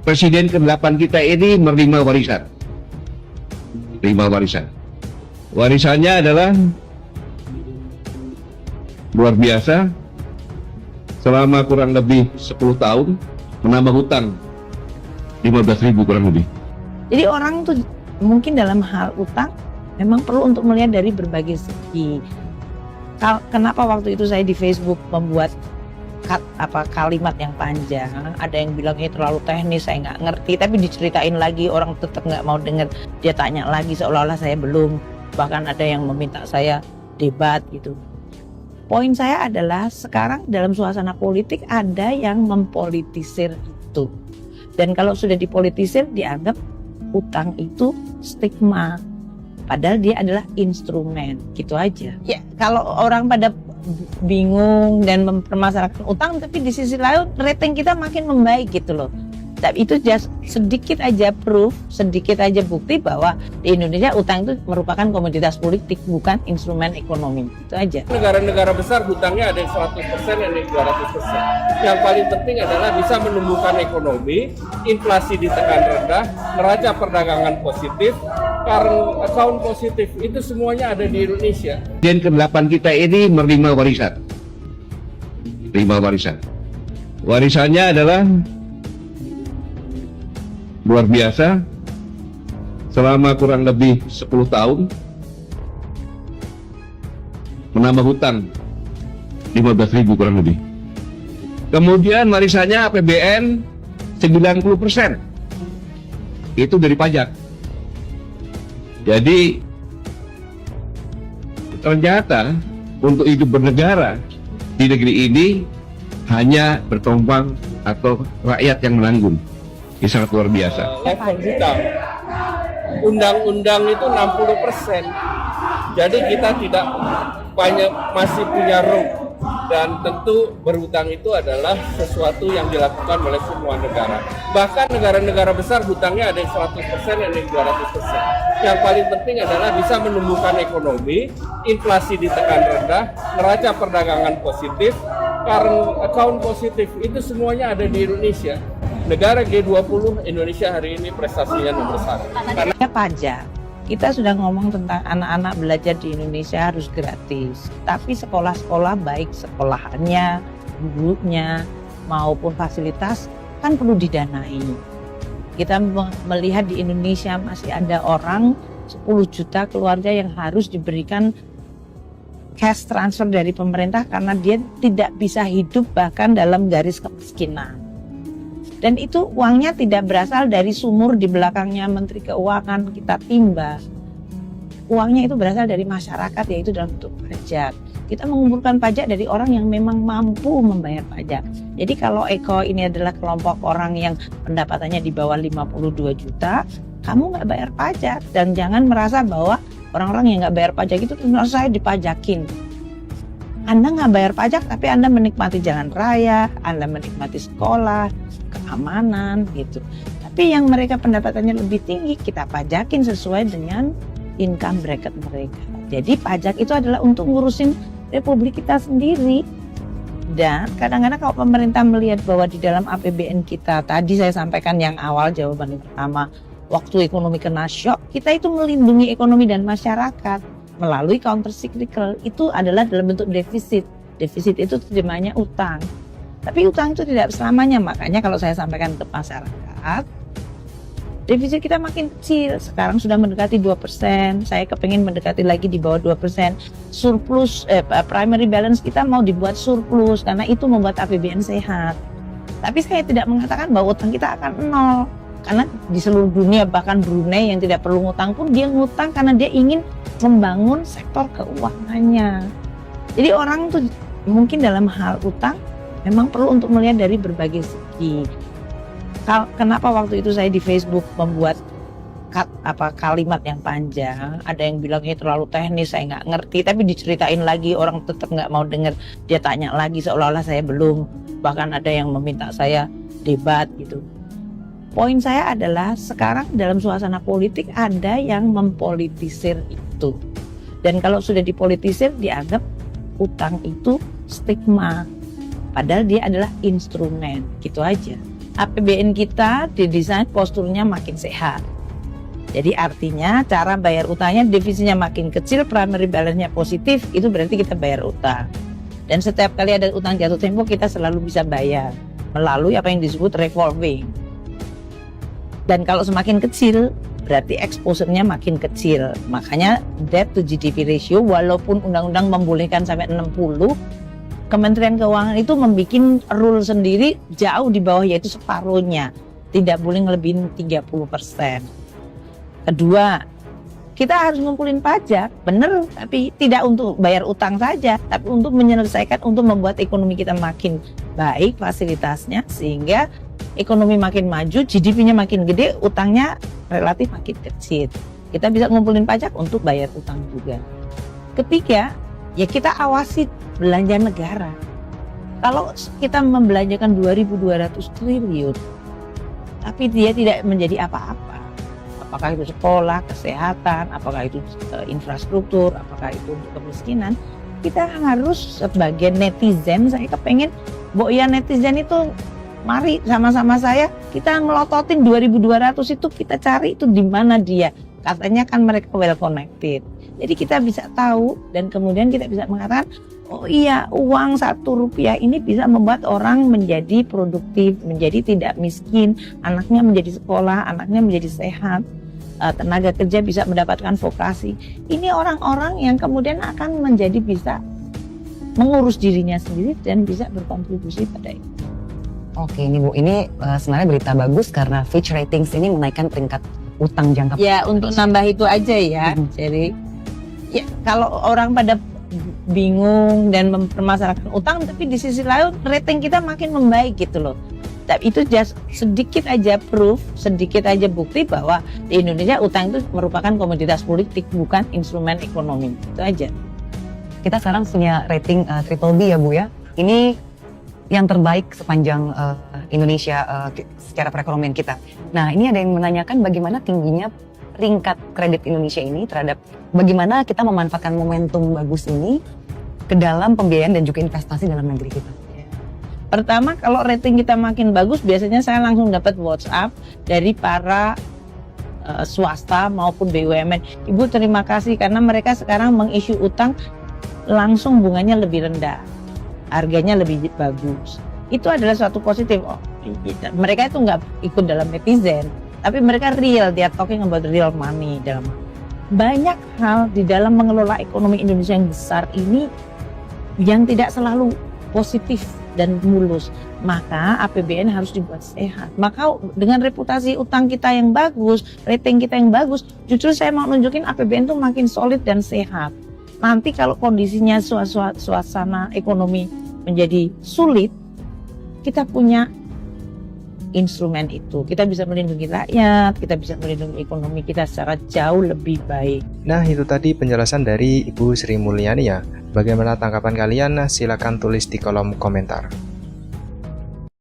Presiden ke-8 kita ini menerima warisan. Terima warisan. Warisannya adalah luar biasa. Selama kurang lebih 10 tahun menambah hutang 15.000 kurang lebih. Jadi orang tuh mungkin dalam hal utang memang perlu untuk melihat dari berbagai segi. Kenapa waktu itu saya di Facebook membuat kalimat yang panjang, ada yang bilang ini terlalu teknis, saya nggak ngerti, tapi diceritain lagi orang tetap nggak mau dengar, dia tanya lagi seolah-olah saya belum, bahkan ada yang meminta saya debat gitu. Poin saya adalah sekarang dalam suasana politik ada yang mempolitisir itu, dan kalau sudah dipolitisir dianggap utang itu stigma, padahal dia adalah instrumen, gitu aja. Ya kalau orang pada bingung dan mempermasalahkan utang, tapi di sisi lain rating kita makin membaik gitu loh. Tapi itu just sedikit aja proof, sedikit aja bukti bahwa di Indonesia utang itu merupakan komoditas politik, bukan instrumen ekonomi. Itu aja. Negara-negara besar hutangnya ada yang 100%, ada yang 200%. Yang paling penting adalah bisa menumbuhkan ekonomi, inflasi ditekan rendah, neraca perdagangan positif, current account positif. Itu semuanya ada di Indonesia. Presiden ke-8 kita ini menerima warisan. Terima warisan. Warisannya adalah luar biasa. Selama kurang lebih 10 tahun menambah hutang 15.000 kurang lebih. Kemudian warisannya APBN 90%. Itu dari pajak. Jadi ternyata untuk hidup bernegara di negeri ini hanya bertombang atau rakyat yang menanggung. Ini sangat luar biasa. Level hutang, undang-undang itu 60%. Jadi kita tidak banyak masih punya room, dan tentu berhutang itu adalah sesuatu yang dilakukan oleh semua negara. Bahkan negara-negara besar hutangnya ada yang 100%, ada yang 200%. Yang paling penting adalah bisa menumbuhkan ekonomi, inflasi ditekan rendah, neraca perdagangan positif, current account positif. Itu semuanya ada di Indonesia. Negara G20, Indonesia hari ini prestasinya nomor 1. Karena pajak, kita sudah ngomong tentang anak-anak belajar di Indonesia harus gratis. Tapi sekolah-sekolah, baik sekolahannya, gurunya, maupun fasilitas kan perlu didanai. Kita melihat di Indonesia masih ada orang 10 juta keluarga yang harus diberikan cash transfer dari pemerintah karena dia tidak bisa hidup bahkan dalam garis kemiskinan. Dan itu uangnya tidak berasal dari sumur di belakangnya Menteri Keuangan kita timba. Uangnya itu berasal dari masyarakat, yaitu dalam bentuk pajak. Kita mengumpulkan pajak dari orang yang memang mampu membayar pajak. Jadi kalau Eko ini adalah kelompok orang yang pendapatannya di bawah 52 juta, kamu nggak bayar pajak. Dan jangan merasa bahwa orang-orang yang nggak bayar pajak itu saya dipajakin. Anda nggak bayar pajak, tapi Anda menikmati jalan raya, Anda menikmati sekolah, keamanan gitu. Tapi yang mereka pendapatannya lebih tinggi, kita pajakin sesuai dengan income bracket mereka. Jadi pajak itu adalah untuk ngurusin republik kita sendiri. Dan kadang-kadang kalau pemerintah melihat bahwa di dalam APBN kita, tadi saya sampaikan yang awal jawaban pertama, waktu ekonomi kena shock, kita itu melindungi ekonomi dan masyarakat melalui counter cyclical. Itu adalah dalam bentuk defisit. Defisit itu terjemahnya utang. Tapi utang itu tidak selamanya, makanya kalau saya sampaikan ke masyarakat, defisit kita makin kecil, sekarang sudah mendekati 2%, saya kepingin mendekati lagi di bawah 2%, surplus, primary balance kita mau dibuat surplus, karena itu membuat APBN sehat. Tapi saya tidak mengatakan bahwa utang kita akan nol, karena di seluruh dunia, bahkan Brunei yang tidak perlu ngutang pun dia ngutang karena dia ingin membangun sektor keuangannya. Jadi orang tuh mungkin dalam hal utang memang perlu untuk melihat dari berbagai segi. Kenapa waktu itu saya di Facebook membuat kalimat yang panjang, ada yang bilang ini terlalu teknis, saya nggak ngerti, tapi diceritain lagi orang tetap nggak mau dengar, dia tanya lagi seolah-olah saya belum, bahkan ada yang meminta saya debat gitu. Poin saya adalah sekarang dalam suasana politik ada yang mempolitisir itu, dan kalau sudah dipolitisir dianggap utang itu stigma, padahal dia adalah instrumen, gitu aja. APBN kita didesain posturnya makin sehat. Jadi artinya cara bayar utangnya defisitnya makin kecil, primary balance-nya positif, itu berarti kita bayar utang. Dan setiap kali ada utang jatuh tempo kita selalu bisa bayar melalui apa yang disebut revolving. Dan kalau semakin kecil berarti exposure-nya makin kecil. Makanya debt to GDP ratio walaupun undang-undang membolehkan sampai 60, Kementerian Keuangan itu membuat rule sendiri jauh di bawah, yaitu separuhnya. Tidak boleh ngelebihin 30%. Kedua, kita harus ngumpulin pajak, bener, tapi tidak untuk bayar utang saja, tapi untuk menyelesaikan, untuk membuat ekonomi kita makin baik fasilitasnya, sehingga ekonomi makin maju, GDP-nya makin gede, utangnya relatif makin kecil. Kita bisa ngumpulin pajak untuk bayar utang juga. Ketiga, ya kita awasi belanja negara. Kalau kita membelanjakan 2.200 triliun, tapi dia tidak menjadi apa-apa, apakah itu sekolah, kesehatan, apakah itu infrastruktur, apakah itu untuk kemiskinan, kita harus sebagai netizen, saya kepengen, ya netizen itu mari sama-sama saya, kita melototin 2.200 itu, kita cari itu di mana dia. Katanya kan mereka well connected. Jadi kita bisa tahu dan kemudian kita bisa mengatakan, oh iya, uang 1 rupiah ini bisa membuat orang menjadi produktif, menjadi tidak miskin, anaknya menjadi sekolah, anaknya menjadi sehat, tenaga kerja bisa mendapatkan vokasi. Ini orang-orang yang kemudian akan menjadi bisa mengurus dirinya sendiri dan bisa berkontribusi pada itu. Oke, ini Bu, ini sebenarnya berita bagus karena Fitch Ratings ini menaikkan peringkat utang jangka panjang. Ya, untuk nambah itu aja ya. Jadi ya kalau orang pada bingung dan mempermasalahkan utang, tapi di sisi lain rating kita makin membaik gitu loh. Tapi itu just sedikit aja proof, sedikit aja bukti bahwa di Indonesia utang itu merupakan komoditas politik, bukan instrumen ekonomi. Itu aja. Kita sekarang punya rating triple B ya Bu ya. Ini yang terbaik sepanjang Indonesia secara perekonomian kita. Nah, ini ada yang menanyakan bagaimana tingginya peringkat kredit Indonesia ini terhadap bagaimana kita memanfaatkan momentum bagus ini ke dalam pembiayaan dan juga investasi dalam negeri kita. Pertama, kalau rating kita makin bagus, biasanya saya langsung dapat WhatsApp dari para swasta maupun BUMN. Ibu terima kasih karena mereka sekarang mengisu utang langsung bunganya lebih rendah, harganya lebih bagus. Itu adalah suatu positif. Oh, mereka itu nggak ikut dalam netizen, tapi mereka real, they are talking about real money. Banyak hal di dalam mengelola ekonomi Indonesia yang besar ini yang tidak selalu positif dan mulus, maka APBN harus dibuat sehat. Maka dengan reputasi utang kita yang bagus, rating kita yang bagus, justru saya mau nunjukin APBN itu makin solid dan sehat. Nanti kalau kondisinya suasana ekonomi menjadi sulit, kita punya instrumen itu. Kita bisa melindungi rakyat, kita bisa melindungi ekonomi kita secara jauh lebih baik. Nah, itu tadi penjelasan dari Ibu Sri Mulyani ya. Bagaimana tanggapan kalian? Silakan tulis di kolom komentar.